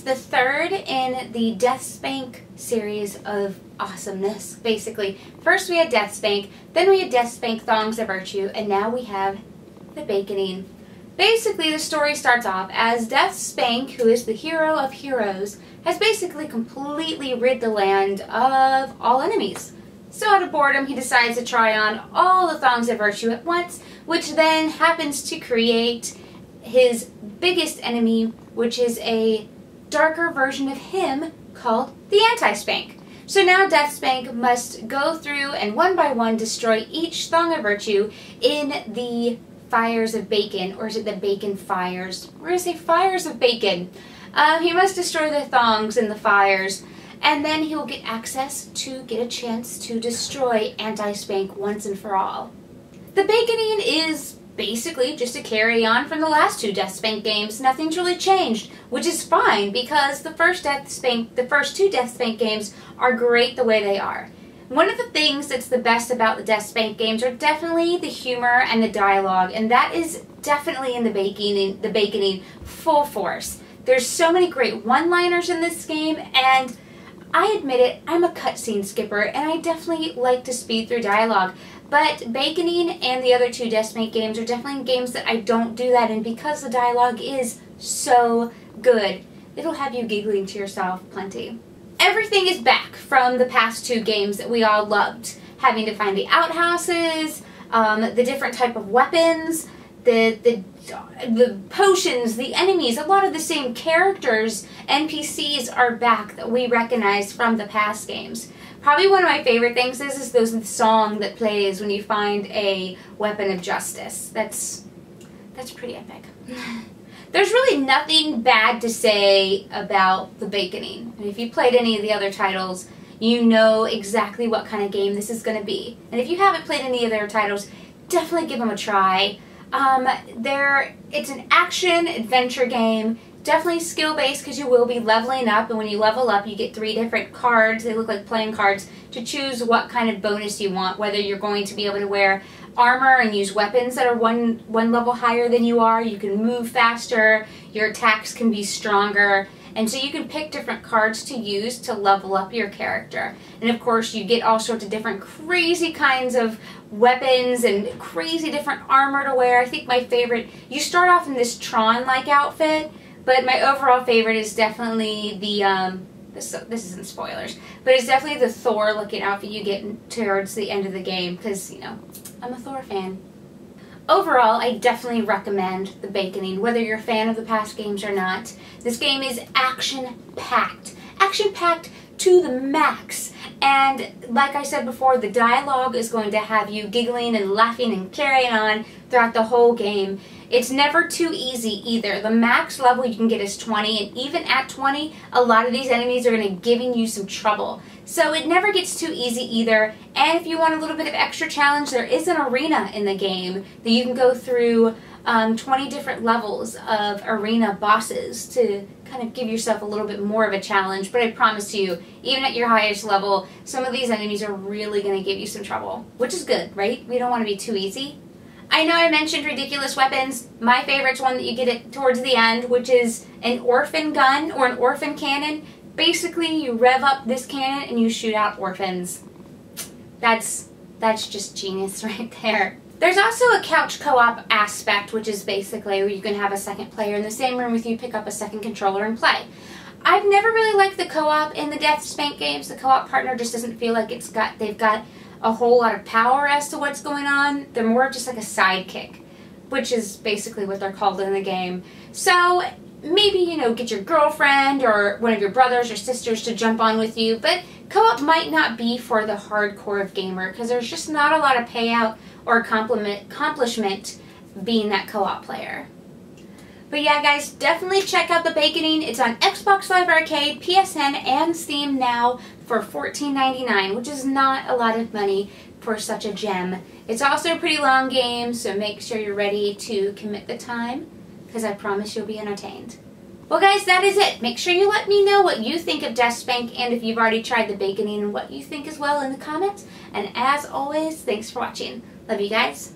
the third in the DeathSpank series of awesomeness, basically. First we had DeathSpank, then we had DeathSpank Thongs of Virtue, and now we have the Baconing. Basically, the story starts off as DeathSpank, who is the hero of heroes, has basically completely rid the land of all enemies. So out of boredom, he decides to try on all the Thongs of Virtue at once, which then happens to create his biggest enemy, which is a darker version of him called the AntiSpank. So now DeathSpank must go through and one by one destroy each Thong of Virtue in the Fires of Bacon, or is it the Bacon Fires? We're going to say Fires of Bacon. He must destroy the thongs in the fires, and then he'll get access to get a chance to destroy AntiSpank once and for all. The Baconing is basically just a carry on from the last two DeathSpank games. Nothing's really changed, which is fine because the first two DeathSpank games are great the way they are. One of the things that's the best about the DeathSpank games are definitely the humor and the dialogue, and that is definitely in the Baconing full force. There's so many great one-liners in this game, and I admit it, I'm a cutscene skipper, and I definitely like to speed through dialogue. But Baconing and the other two DeathSpank games are definitely games that I don't do that, and because the dialogue is so good, it'll have you giggling to yourself plenty. Everything is back from the past two games that we all loved. Having to find the outhouses, the different type of weapons, the potions, the enemies, a lot of the same characters, NPCs are back that we recognize from the past games. Probably one of my favorite things is the song that plays when you find a weapon of justice. That's pretty epic. There's really nothing bad to say about the Baconing. And if you played any of the other titles, you know exactly what kind of game this is going to be. And if you haven't played any of their titles, definitely give them a try. It's an action-adventure game, definitely skill-based because you will be leveling up, and when you level up you get 3 different cards, they look like playing cards, to choose what kind of bonus you want, whether you're going to be able to wear armor and use weapons that are one level higher than you are, you can move faster, your attacks can be stronger, and so you can pick different cards to use to level up your character. And of course you get all sorts of different crazy kinds of weapons and crazy different armor to wear. I think my favorite, you start off in this Tron-like outfit, but my overall favorite is definitely the, this isn't spoilers, but it's definitely the Thor-looking outfit you get towards the end of the game, because, you know, I'm a Thor fan. Overall, I definitely recommend the Baconing, whether you're a fan of the past games or not. This game is action-packed. Action-packed to the max. And like I said before, the dialogue is going to have you giggling and laughing and carrying on throughout the whole game. It's never too easy either. The max level you can get is 20, and even at 20, a lot of these enemies are going to be giving you some trouble. So it never gets too easy either. And if you want a little bit of extra challenge, there is an arena in the game that you can go through 20 different levels of arena bosses to kind of give yourself a little bit more of a challenge. But I promise you, even at your highest level, some of these enemies are really going to give you some trouble, which is good, right? We don't want to be too easy. I know I mentioned ridiculous weapons. My favorite's one that you get it towards the end, which is an orphan gun or an orphan cannon. Basically, you rev up this cannon and you shoot out orphans. That's just genius right there. There's also a couch co-op aspect, which is basically where you can have a second player in the same room with you, pick up a second controller and play. I've never really liked the co-op in the DeathSpank games. The co-op partner just doesn't feel like they've got a whole lot of power as to what's going on. They're more of just like a sidekick, which is basically what they're called in the game. So maybe, you know, get your girlfriend or one of your brothers or sisters to jump on with you, but co-op might not be for the hardcore of gamer because there's just not a lot of payout or accomplishment being that co-op player. But yeah, guys, definitely check out the Baconing. It's on Xbox Live Arcade, PSN, and Steam now for $14.99, which is not a lot of money for such a gem. It's also a pretty long game, so make sure you're ready to commit the time, because I promise you'll be entertained. Well, guys, that is it. Make sure you let me know what you think of DeathSpank and if you've already tried the Baconing and what you think as well in the comments. And as always, thanks for watching. Love you guys.